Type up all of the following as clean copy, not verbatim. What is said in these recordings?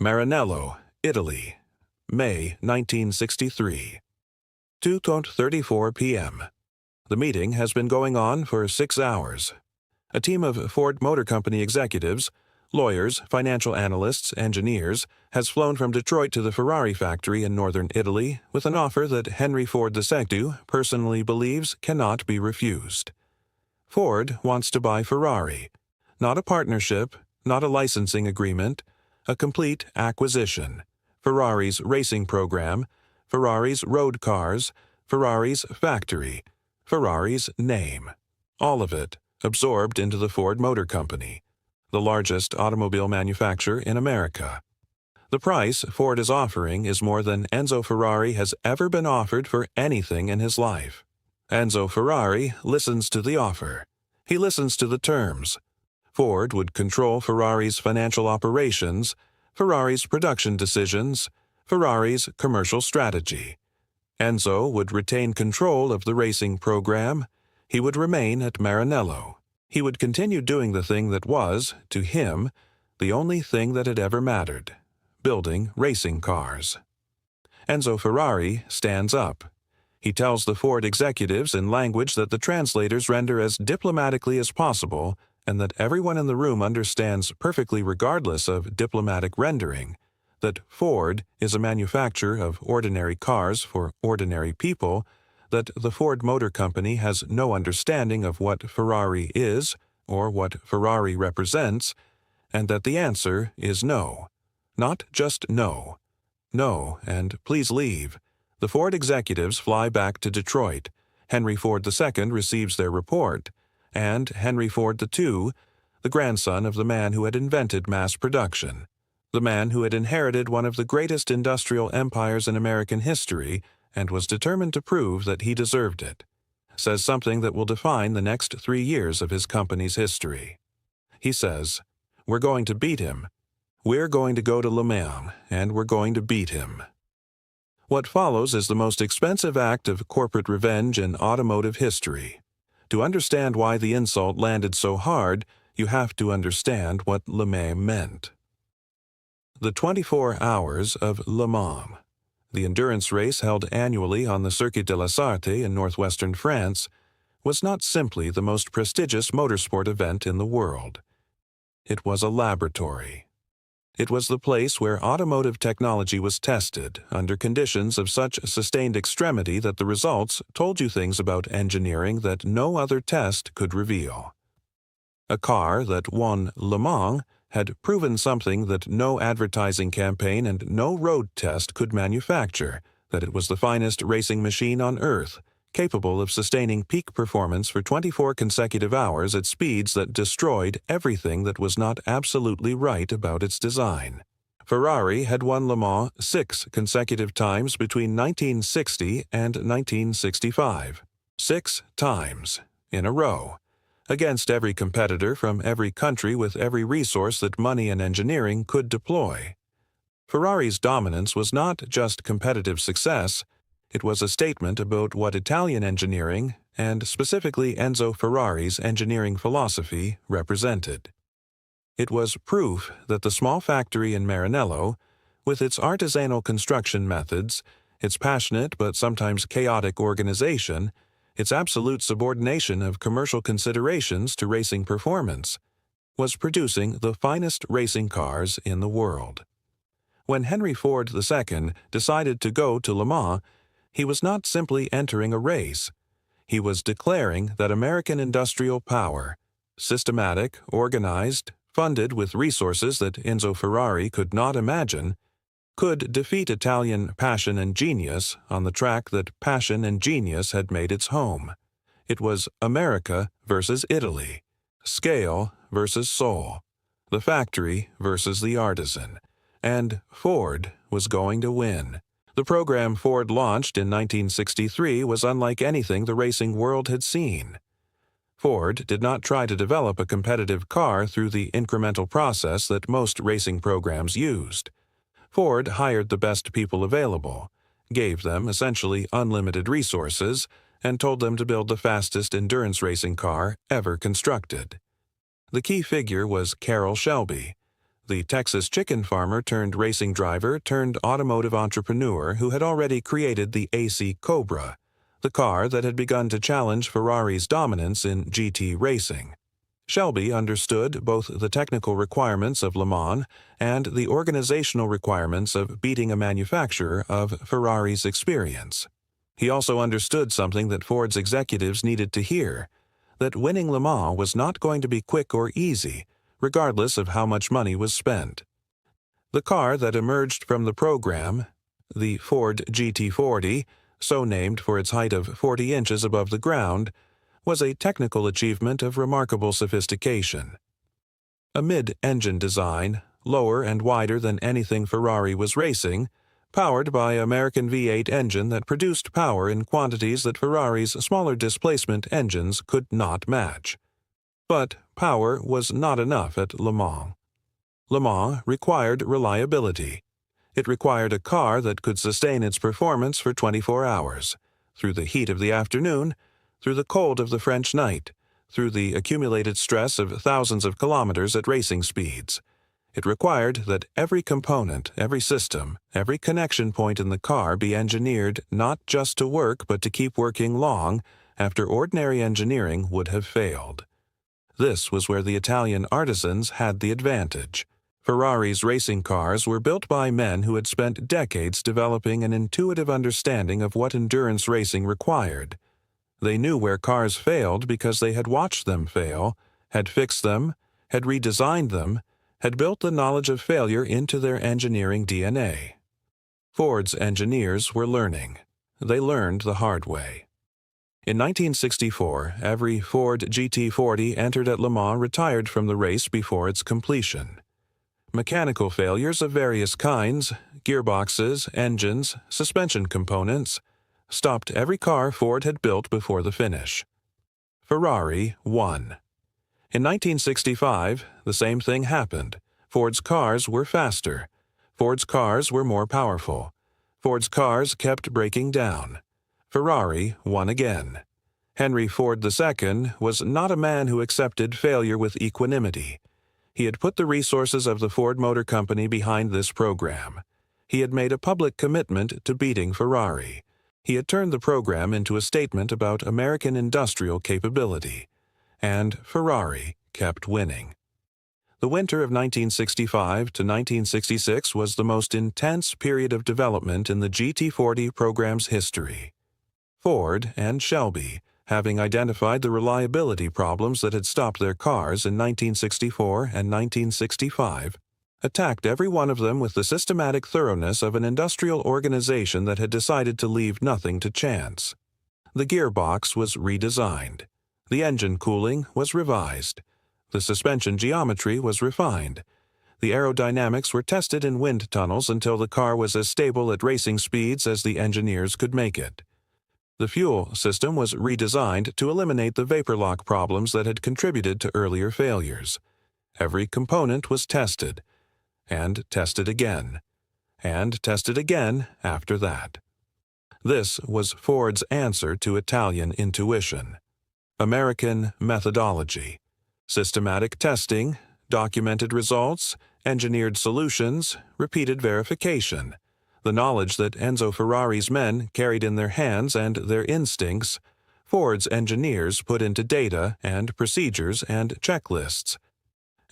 Maranello, Italy, May 1963. 2:34 p.m. The meeting has been going on for 6 hours. A team of Ford Motor Company executives, lawyers, financial analysts, engineers, has flown from Detroit to the Ferrari factory in northern Italy with an offer that Henry Ford II personally believes cannot be refused. Ford wants to buy Ferrari. Not a partnership, not a licensing agreement, a complete acquisition. Ferrari's racing program, Ferrari's road cars, Ferrari's factory, Ferrari's name. All of it absorbed into the Ford Motor Company, the largest automobile manufacturer in America. The price Ford is offering is more than Enzo Ferrari has ever been offered for anything in his life. Enzo Ferrari listens to the offer. He listens to the terms. Ford would control Ferrari's financial operations, Ferrari's production decisions, Ferrari's commercial strategy. Enzo would retain control of the racing program. He would remain at Maranello. He would continue doing the thing that was, to him, the only thing that had ever mattered: building racing cars. Enzo Ferrari stands up. He tells the Ford executives in language that the translators render as diplomatically as possible and that everyone in the room understands perfectly regardless of diplomatic rendering, that Ford is a manufacturer of ordinary cars for ordinary people, that the Ford Motor Company has no understanding of what Ferrari is or what Ferrari represents, and that the answer is no. Not just no. No, and please leave. The Ford executives fly back to Detroit. Henry Ford II receives their report, and Henry Ford II, the grandson of the man who had invented mass production, the man who had inherited one of the greatest industrial empires in American history and was determined to prove that he deserved it, says something that will define the next 3 years of his company's history. He says, "We're going to beat him. We're going to go to Le Mans, and we're going to beat him." What follows is the most expensive act of corporate revenge in automotive history. To understand why the insult landed so hard, you have to understand what Le Mans meant. The 24 Hours of Le Mans, the endurance race held annually on the Circuit de la Sarthe in northwestern France, was not simply the most prestigious motorsport event in the world. It was a laboratory. It was the place where automotive technology was tested under conditions of such sustained extremity that the results told you things about engineering that no other test could reveal. A car that won Le Mans had proven something that no advertising campaign and no road test could manufacture, that it was the finest racing machine on Earth, capable of sustaining peak performance for 24 consecutive hours at speeds that destroyed everything that was not absolutely right about its design. Ferrari had won Le Mans 6 consecutive times between 1960 and 1965. 6 times, in a row, against every competitor from every country with every resource that money and engineering could deploy. Ferrari's dominance was not just competitive success. It was a statement about what Italian engineering, and specifically Enzo Ferrari's engineering philosophy, represented. It was proof that the small factory in Maranello, with its artisanal construction methods, its passionate but sometimes chaotic organization, its absolute subordination of commercial considerations to racing performance, was producing the finest racing cars in the world. When Henry Ford II decided to go to Le Mans, he was not simply entering a race. He was declaring that American industrial power, systematic, organized, funded with resources that Enzo Ferrari could not imagine, could defeat Italian passion and genius on the track that passion and genius had made its home. It was America versus Italy, scale versus soul, the factory versus the artisan, and Ford was going to win. The program Ford launched in 1963 was unlike anything the racing world had seen. Ford did not try to develop a competitive car through the incremental process that most racing programs used. Ford hired the best people available, gave them essentially unlimited resources, and told them to build the fastest endurance racing car ever constructed. The key figure was Carroll Shelby, the Texas chicken farmer turned racing driver turned automotive entrepreneur who had already created the AC Cobra, the car that had begun to challenge Ferrari's dominance in GT racing. Shelby understood both the technical requirements of Le Mans and the organizational requirements of beating a manufacturer of Ferrari's experience. He also understood something that Ford's executives needed to hear, that winning Le Mans was not going to be quick or easy, regardless of how much money was spent. The car that emerged from the program, the Ford GT40, so named for its height of 40 inches above the ground, was a technical achievement of remarkable sophistication. A mid-engine design, lower and wider than anything Ferrari was racing, powered by an American V8 engine that produced power in quantities that Ferrari's smaller displacement engines could not match. But power was not enough at Le Mans. Le Mans required reliability. It required a car that could sustain its performance for 24 hours, through the heat of the afternoon, through the cold of the French night, through the accumulated stress of thousands of kilometers at racing speeds. It required that every component, every system, every connection point in the car be engineered not just to work but to keep working long after ordinary engineering would have failed. This was where the Italian artisans had the advantage. Ferrari's racing cars were built by men who had spent decades developing an intuitive understanding of what endurance racing required. They knew where cars failed because they had watched them fail, had fixed them, had redesigned them, had built the knowledge of failure into their engineering DNA. Ford's engineers were learning. They learned the hard way. In 1964, every Ford GT40 entered at Le Mans retired from the race before its completion. Mechanical failures of various kinds, gearboxes, engines, suspension components, stopped every car Ford had built before the finish. Ferrari won. In 1965, the same thing happened. Ford's cars were faster. Ford's cars were more powerful. Ford's cars kept breaking down. Ferrari won again. Henry Ford II was not a man who accepted failure with equanimity. He had put the resources of the Ford Motor Company behind this program. He had made a public commitment to beating Ferrari. He had turned the program into a statement about American industrial capability. And Ferrari kept winning. The winter of 1965 to 1966 was the most intense period of development in the GT40 program's history. Ford and Shelby, having identified the reliability problems that had stopped their cars in 1964 and 1965, attacked every one of them with the systematic thoroughness of an industrial organization that had decided to leave nothing to chance. The gearbox was redesigned. The engine cooling was revised. The suspension geometry was refined. The aerodynamics were tested in wind tunnels until the car was as stable at racing speeds as the engineers could make it. The fuel system was redesigned to eliminate the vapor lock problems that had contributed to earlier failures. Every component was tested, and tested again, and tested again after that. This was Ford's answer to Italian intuition. American methodology. Systematic testing, documented results, engineered solutions, repeated verification. The knowledge that Enzo Ferrari's men carried in their hands and their instincts, Ford's engineers put into data and procedures and checklists.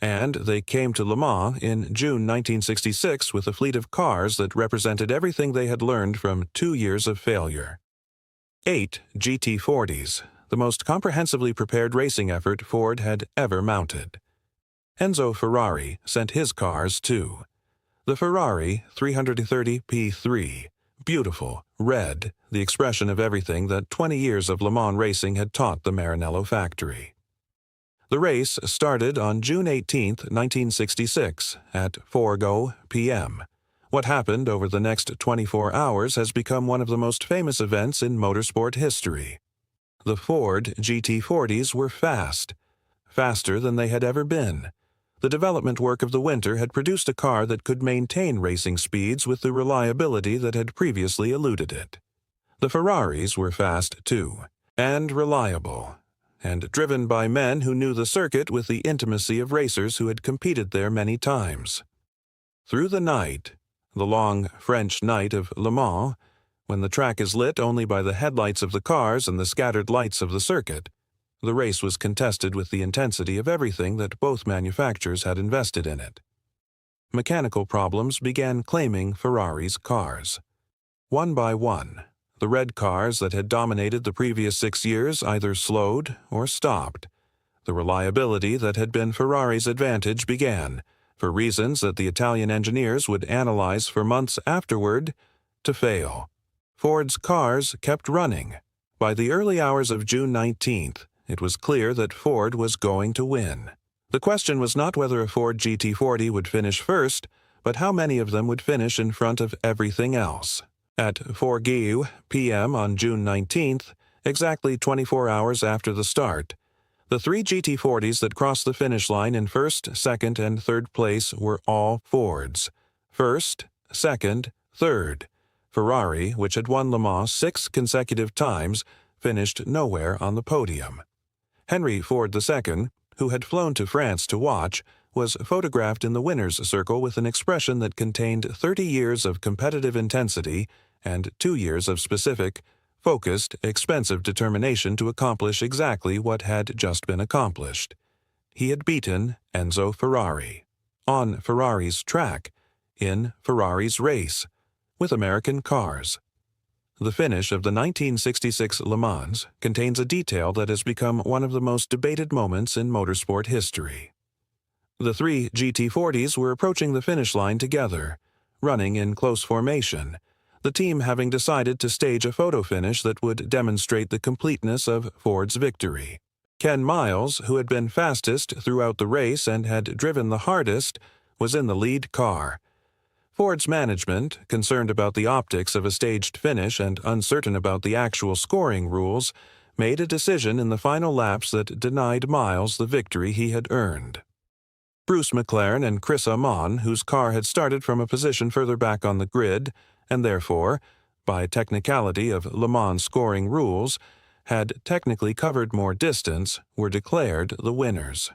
And they came to Le Mans in June 1966 with a fleet of cars that represented everything they had learned from 2 years of failure. 8 GT40s, the most comprehensively prepared racing effort Ford had ever mounted. Enzo Ferrari sent his cars too. The Ferrari 330 P3, beautiful, red, the expression of everything that 20 years of Le Mans racing had taught the Maranello factory. The race started on June 18, 1966, at 4:00 p.m. What happened over the next 24 hours has become one of the most famous events in motorsport history. The Ford GT40s were fast, faster than they had ever been. The development work of the winter had produced a car that could maintain racing speeds with the reliability that had previously eluded it. The Ferraris were fast too, and reliable. and driven by men who knew the circuit with the intimacy of racers who had competed there many times. Through the night, the long French night of Le Mans, when the track is lit only by the headlights of the cars and the scattered lights of the circuit, the race was contested with the intensity of everything that both manufacturers had invested in it. Mechanical problems began claiming Ferrari's cars. One by one, the red cars that had dominated the previous 6 years either slowed or stopped. The reliability that had been Ferrari's advantage began, for reasons that the Italian engineers would analyze for months afterward, to fail. Ford's cars kept running. By the early hours of June 19th, it was clear that Ford was going to win. The question was not whether a Ford GT40 would finish first, but how many of them would finish in front of everything else. At 4 p.m. on June 19th, exactly 24 hours after the start, the 3 GT40s that crossed the finish line in first, second, and third place were all Fords. First, second, third. Ferrari, which had won Le Mans 6 consecutive times, finished nowhere on the podium. Henry Ford II, who had flown to France to watch, was photographed in the winner's circle with an expression that contained 30 years of competitive intensity and 2 years of specific, focused, expensive determination to accomplish exactly what had just been accomplished. He had beaten Enzo Ferrari, on Ferrari's track, in Ferrari's race, with American cars. The finish of the 1966 Le Mans contains a detail that has become one of the most debated moments in motorsport history. The 3 GT40s were approaching the finish line together, running in close formation, the team having decided to stage a photo finish that would demonstrate the completeness of Ford's victory. Ken Miles, who had been fastest throughout the race and had driven the hardest, was in the lead car. Ford's management, concerned about the optics of a staged finish and uncertain about the actual scoring rules, made a decision in the final laps that denied Miles the victory he had earned. Bruce McLaren and Chris Amon, whose car had started from a position further back on the grid, and therefore, by technicality of Le Mans scoring rules, had technically covered more distance, were declared the winners.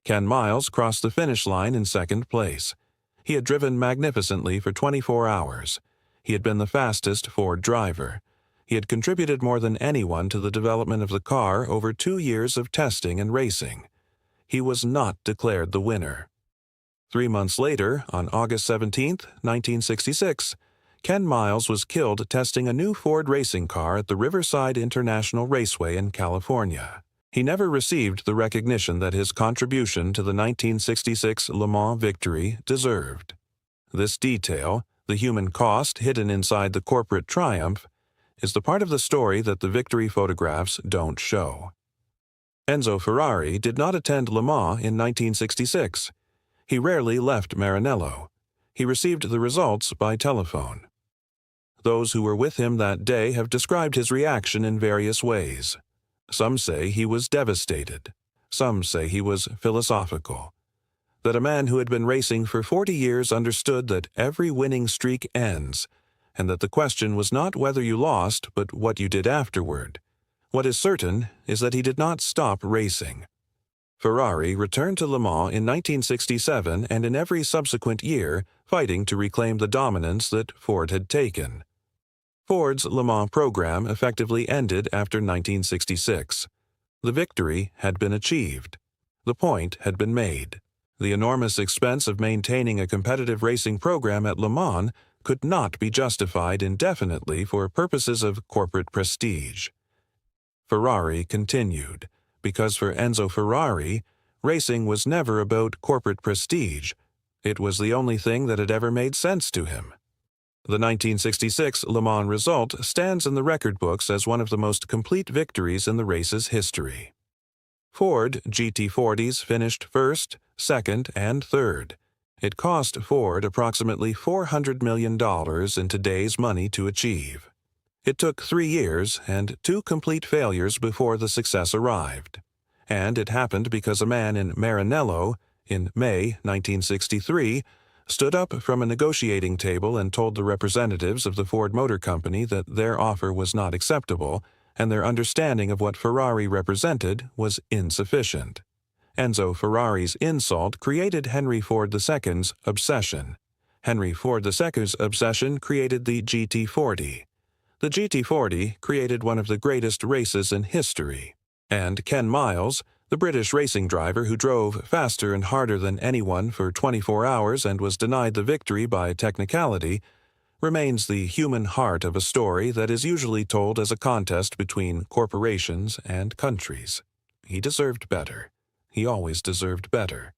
Ken Miles crossed the finish line in second place. He had driven magnificently for 24 hours. He had been the fastest Ford driver. He had contributed more than anyone to the development of the car over 2 years of testing and racing. He was not declared the winner. 3 months later, on August 17, 1966, Ken Miles was killed testing a new Ford racing car at the Riverside International Raceway in California. He never received the recognition that his contribution to the 1966 Le Mans victory deserved. This detail, the human cost hidden inside the corporate triumph, is the part of the story that the victory photographs don't show. Enzo Ferrari did not attend Le Mans in 1966. He rarely left Maranello. He received the results by telephone. Those who were with him that day have described his reaction in various ways. Some say he was devastated. Some say he was philosophical. That a man who had been racing for 40 years understood that every winning streak ends, and that the question was not whether you lost, but what you did afterward. What is certain is that he did not stop racing. Ferrari returned to Le Mans in 1967 and in every subsequent year, fighting to reclaim the dominance that Ford had taken. Ford's Le Mans program effectively ended after 1966. The victory had been achieved. The point had been made. The enormous expense of maintaining a competitive racing program at Le Mans could not be justified indefinitely for purposes of corporate prestige. Ferrari continued, because for Enzo Ferrari, racing was never about corporate prestige. It was the only thing that had ever made sense to him. The 1966 Le Mans result stands in the record books as one of the most complete victories in the race's history. Ford GT40s finished first, second, and third. It cost Ford approximately $400 million in today's money to achieve. It took 3 years and 2 complete failures before the success arrived. And it happened because a man in Maranello, in May 1963, stood up from a negotiating table and told the representatives of the Ford Motor Company that their offer was not acceptable and their understanding of what Ferrari represented was insufficient. Enzo Ferrari's insult created Henry Ford II's obsession. Henry Ford II's obsession created the GT40. The GT40 created one of the greatest races in history. And Ken Miles, the British racing driver who drove faster and harder than anyone for 24 hours and was denied the victory by technicality, remains the human heart of a story that is usually told as a contest between corporations and countries. He deserved better. He always deserved better.